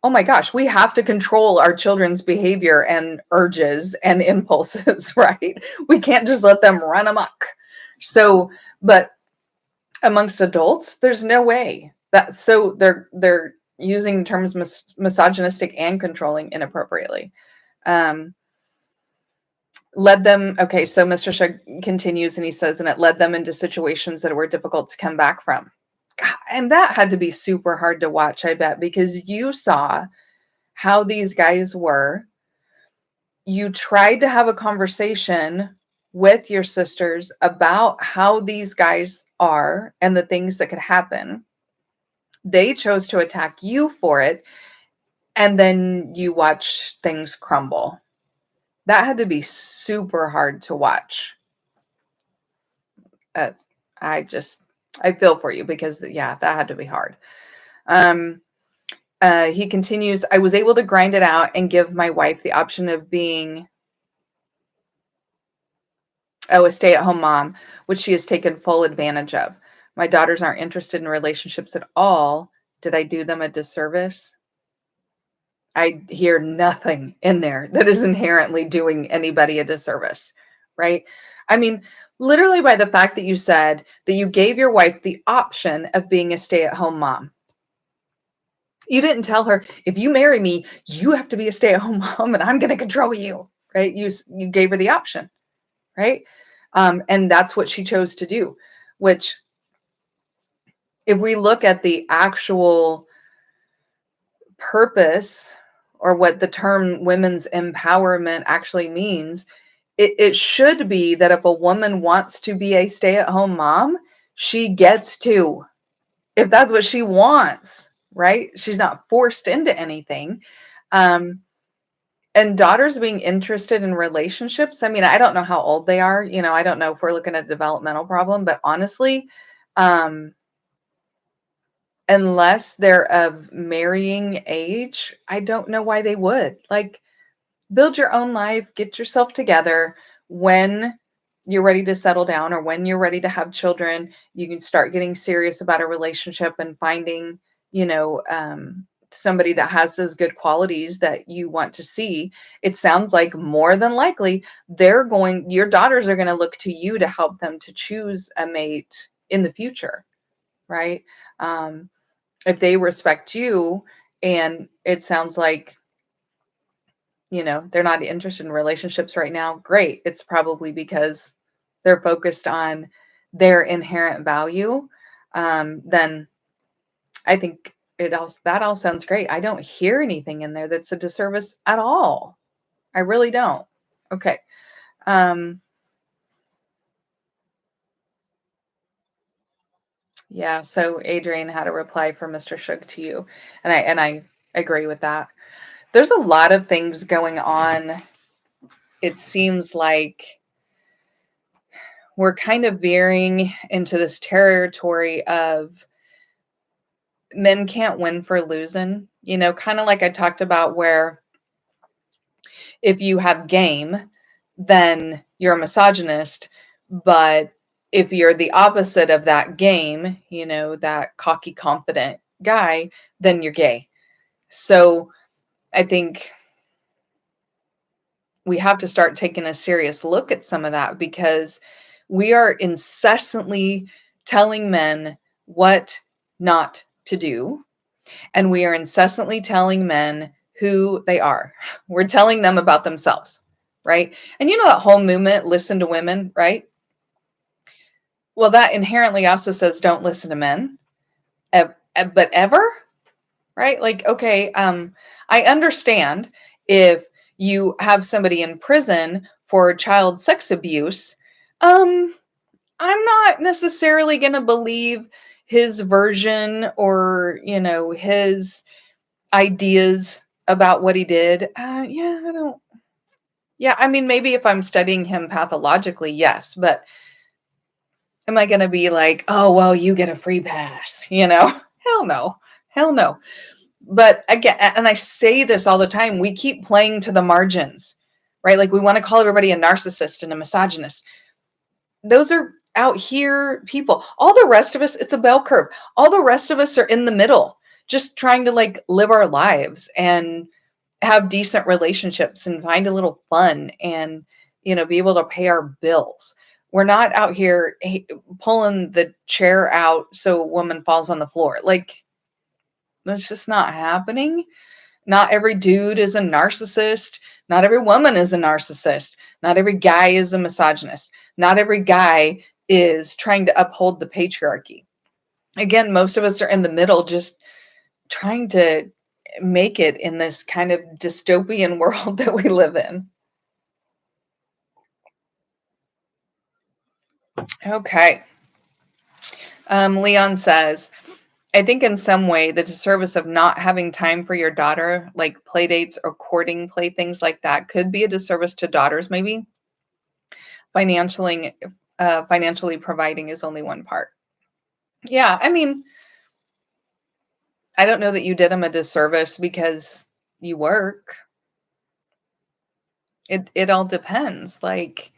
Oh my gosh, we have to control our children's behavior and urges and impulses, right? We can't just let them run amok. So, but amongst adults, there's no way that. So they're using terms misogynistic and controlling inappropriately. Led them. Okay, so Mr. Shug continues and he says, and it led them into situations that were difficult to come back from. God, and that had to be super hard to watch, I bet, because you saw how these guys were. You tried to have a conversation with your sisters about how these guys are and the things that could happen. They chose to attack you for it, and then you watch things crumble. That had to be super hard to watch. I feel for you because, yeah, that had to be hard. He continues, I was able to grind it out and give my wife the option of being a stay-at-home mom, which she has taken full advantage of. My daughters aren't interested in relationships at all Did I do them a disservice? I hear nothing in there that is inherently doing anybody a disservice, right? I mean, literally by the fact that you said that you gave your wife the option of being a stay-at-home mom. You didn't tell her, if you marry me, you have to be a stay-at-home mom and I'm going to control you, right? You gave her the option, right? And that's what she chose to do, which if we look at the actual purpose or what the term women's empowerment actually means, it should be that if a woman wants to be a stay-at-home mom, she gets to, if that's what she wants, right? She's not forced into anything. Um, and daughters being interested in relationships, I mean, I don't know how old they are. I don't know if we're looking at a developmental problem, but honestly, um, unless they're of marrying age, I don't know why they would. Like, build your own life, get yourself together. When you're ready to settle down or when you're ready to have children, you can start getting serious about a relationship and finding, somebody that has those good qualities that you want to see. It sounds like more than likely your daughters are going to look to you to help them to choose a mate in the future, right? Um, if they respect you, and it sounds like they're not interested in relationships right now, great. It's probably because they're focused on their inherent value. Then I think that all sounds great. I don't hear anything in there that's a disservice at all. I really don't. Okay. Um, yeah. So Adrian had a reply from Mr. Shug to you, and I agree with that. There's a lot of things going on. It seems like we're kind of veering into this territory of men can't win for losing, kind of like I talked about, where if you have game, then you're a misogynist. But if you're the opposite of that game, that cocky, confident guy, then you're gay. So I think we have to start taking a serious look at some of that, because we are incessantly telling men what not to do. And we are incessantly telling men who they are. We're telling them about themselves, right? And that whole movement, listen to women, right? Well, that inherently also says don't listen to men, but ever, right? Like, okay, I understand if you have somebody in prison for child sex abuse. I'm not necessarily going to believe his version or, his ideas about what he did. Yeah, I don't. Yeah, I mean, maybe if I'm studying him pathologically, yes, but am I going to be like, oh, well, you get a free pass? Hell no, hell no. But again, and I say this all the time, we keep playing to the margins, right? Like, we want to call everybody a narcissist and a misogynist. Those are out here people. All the rest of us, it's a bell curve. All the rest of us are in the middle, just trying to like live our lives and have decent relationships and find a little fun and be able to pay our bills. We're not out here pulling the chair out so a woman falls on the floor. Like, that's just not happening. Not every dude is a narcissist. Not every woman is a narcissist. Not every guy is a misogynist. Not every guy is trying to uphold the patriarchy. Again, most of us are in the middle, just trying to make it in this kind of dystopian world that we live in. Okay. Leon says, I think in some way the disservice of not having time for your daughter, like play dates or courting play, things like that, could be a disservice to daughters, maybe. Financially providing is only one part. Yeah, I mean, I don't know that you did them a disservice because you work. It all depends. Like,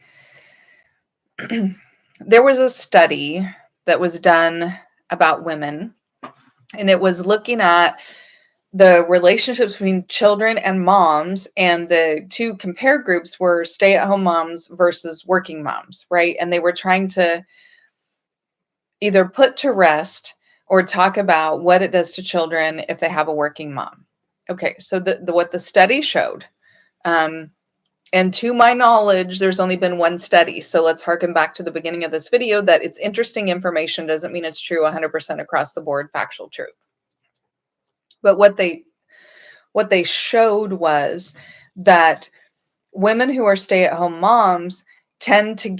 there was a study that was done about women, And it was looking at the relationships between children and moms, and the two compare groups were stay-at-home moms versus working moms, right? And they were trying to either put to rest or talk about what it does to children if they have a working mom. Okay, so what the study showed, um, and to my knowledge, there's only been one study. So let's harken back to the beginning of this video that it's interesting information doesn't mean it's true 100% across the board, factual truth. But what they showed was that women who are stay-at-home moms tend to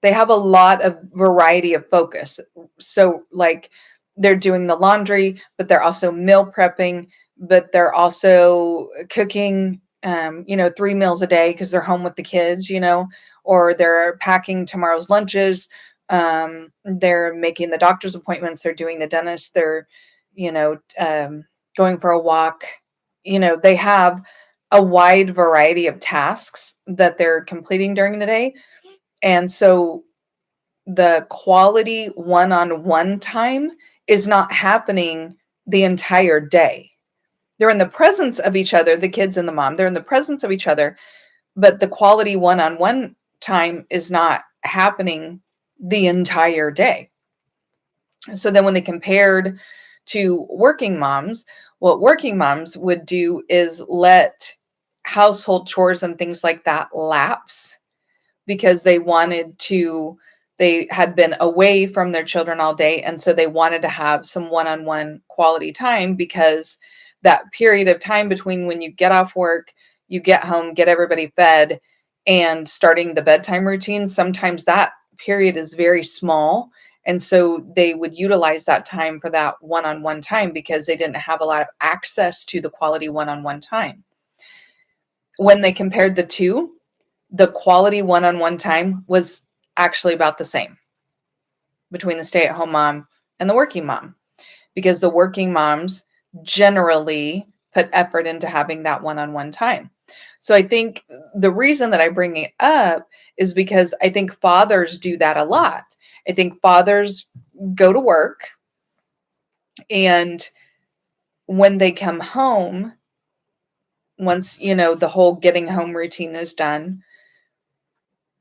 they have a lot of variety of focus. So like they're doing the laundry, but they're also meal prepping, but they're also cooking 3 meals a day because they're home with the kids, or they're packing tomorrow's lunches. They're making the doctor's appointments, they're doing the dentist, they're you know going for a walk. They have a wide variety of tasks that they're completing during the day. And so the quality one-on-one time is not happening the entire day. They're in the presence of each other, the kids and the mom, they're in the presence of each other, but the quality one-on-one time is not happening the entire day. So then when they compared to working moms, what working moms would do is let household chores and things like that lapse because they had been away from their children all day. And so they wanted to have some one-on-one quality time, because that period of time between when you get off work, you get home, get everybody fed, and starting the bedtime routine, sometimes that period is very small. And so they would utilize that time for that one-on-one time because they didn't have a lot of access to the quality one-on-one time. When they compared the two, the quality one-on-one time was actually about the same between the stay-at-home mom and the working mom, because the working moms generally put effort into having that one-on-one time. So I think the reason that I bring it up is because I think fathers do that a lot. I think fathers go to work, and when they come home, once the whole getting home routine is done,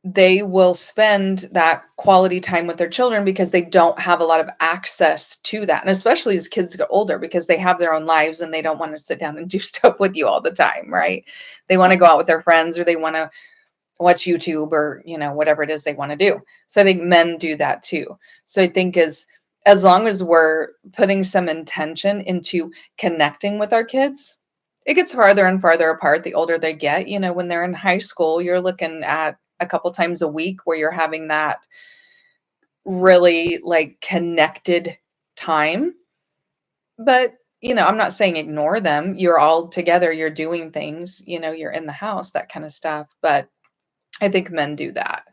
they will spend that quality time with their children because they don't have a lot of access to that. And especially as kids get older, because they have their own lives and they don't want to sit down and do stuff with you all the time, right? They want to go out with their friends, or they want to watch YouTube, or whatever it is they want to do. So I think men do that too. So I think as long as we're putting some intention into connecting with our kids, it gets farther and farther apart the older they get. When they're in high school, you're looking at a couple times a week where you're having that really like connected time. But I'm not saying ignore them. You're all together, you're doing things, you're in the house, that kind of stuff. But I think men do that.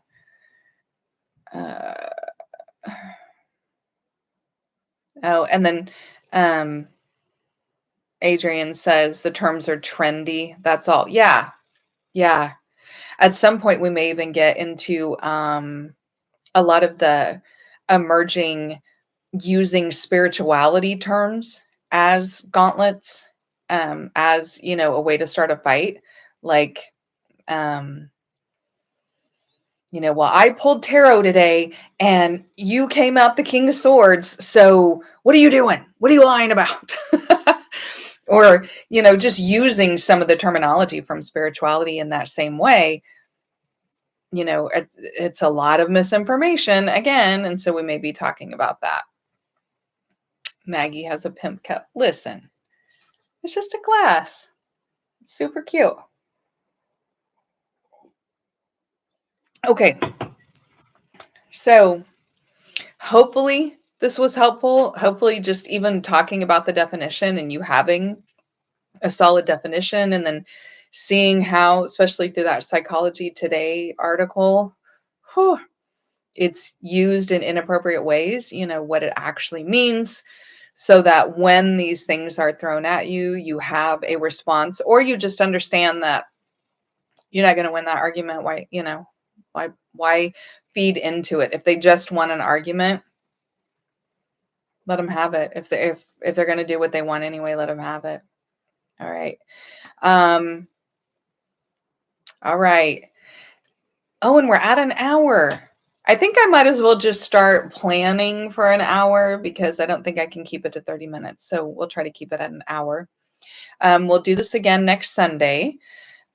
Uh, oh, and then Adrian says the terms are trendy. That's all. Yeah. Yeah. At some point, we may even get into a lot of the emerging using spirituality terms as gauntlets, as, a way to start a fight. Like, well, I pulled tarot today and you came out the King of Swords. So what are you doing? What are you lying about? Or, just using some of the terminology from spirituality in that same way. It's a lot of misinformation again. And so we may be talking about that. Maggie has a pimp cup. Listen, it's just a glass. It's super cute. Okay. So hopefully this was helpful. Hopefully just even talking about the definition and you having a solid definition, and then seeing how, especially through that Psychology Today article, it's used in inappropriate ways, what it actually means, so that when these things are thrown at you, you have a response, or you just understand that you're not going to win that argument. Why feed into it? If they just want an argument, Let them have it. If they're going to do what they want anyway, let them have it. All right. Um, all right. Oh, and we're at an hour. I think I might as well just start planning for an hour because I don't think I can keep it to 30 minutes. So we'll try to keep it at an hour. We'll do this again next Sunday.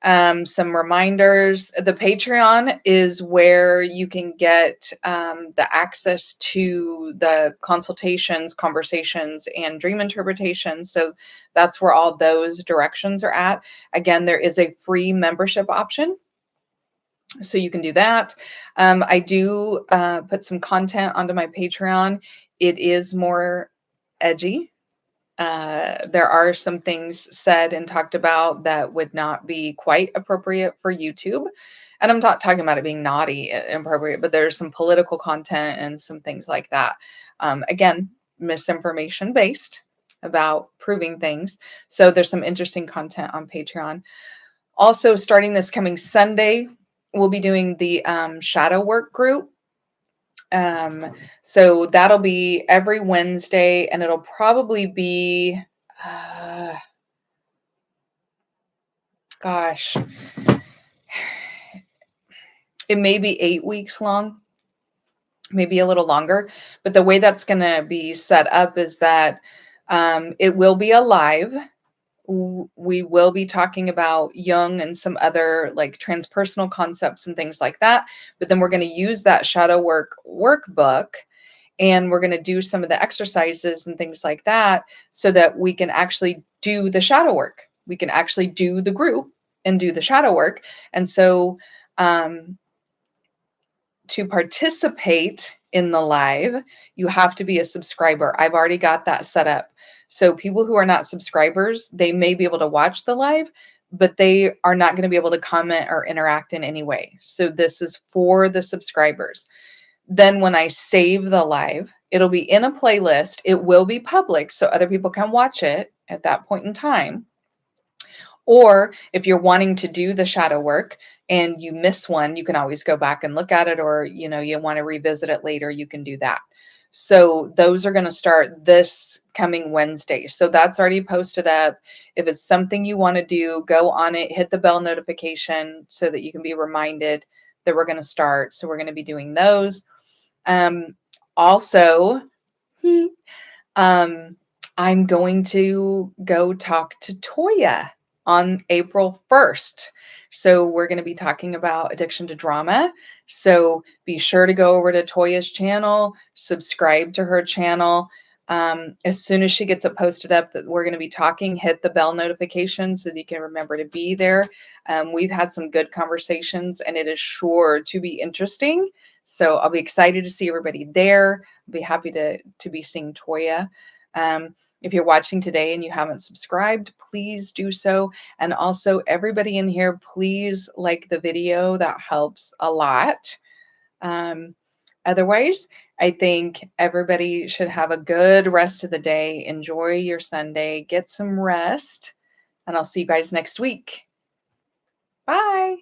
Some reminders. The Patreon is where you can get the access to the consultations, conversations, and dream interpretations. So that's where all those directions are at. Again, there is a free membership option. So you can do that. I do put some content onto my Patreon. It is more edgy. There are some things said and talked about that would not be quite appropriate for YouTube. And I'm not talking about it being naughty, inappropriate, but there's some political content and some things like that. Again, misinformation based about proving things. So there's some interesting content on Patreon. Also, starting this coming Sunday, we'll be doing the shadow work group. So that'll be every Wednesday, and it'll probably be, uh, gosh, it may be 8 weeks long, maybe a little longer. But the way that's going to be set up is that it will be alive. We will be talking about Jung and some other like transpersonal concepts and things like that. But then we're going to use that shadow work workbook, and we're going to do some of the exercises and things like that so that we can actually do the shadow work. We can actually do the group and do the shadow work. And so to participate in the live, you have to be a subscriber. I've already got that set up. So people who are not subscribers, they may be able to watch the live, but they are not going to be able to comment or interact in any way. So this is for the subscribers. Then when I save the live, it'll be in a playlist. It will be public so other people can watch it at that point in time. Or if you're wanting to do the shadow work and you miss one, you can always go back and look at it, or you want to revisit it later, you can do that. So those are going to start this coming Wednesday. So that's already posted up. If it's something you want to do, go on it, hit the bell notification so that you can be reminded that we're going to start. So we're going to be doing those. Also, I'm going to go talk to Toya on April 1st. So we're going to be talking about addiction to drama. So be sure to go over to Toya's channel, subscribe to her channel. As soon as she gets it posted up that we're going to be talking, hit the bell notification so that you can remember to be there. We've had some good conversations and it is sure to be interesting. So I'll be excited to see everybody there. I'll be happy to be seeing Toya. If you're watching today and you haven't subscribed, please do so. And also everybody in here, please like the video. That helps a lot. Otherwise, I think everybody should have a good rest of the day. Enjoy your Sunday, get some rest, and I'll see you guys next week. Bye.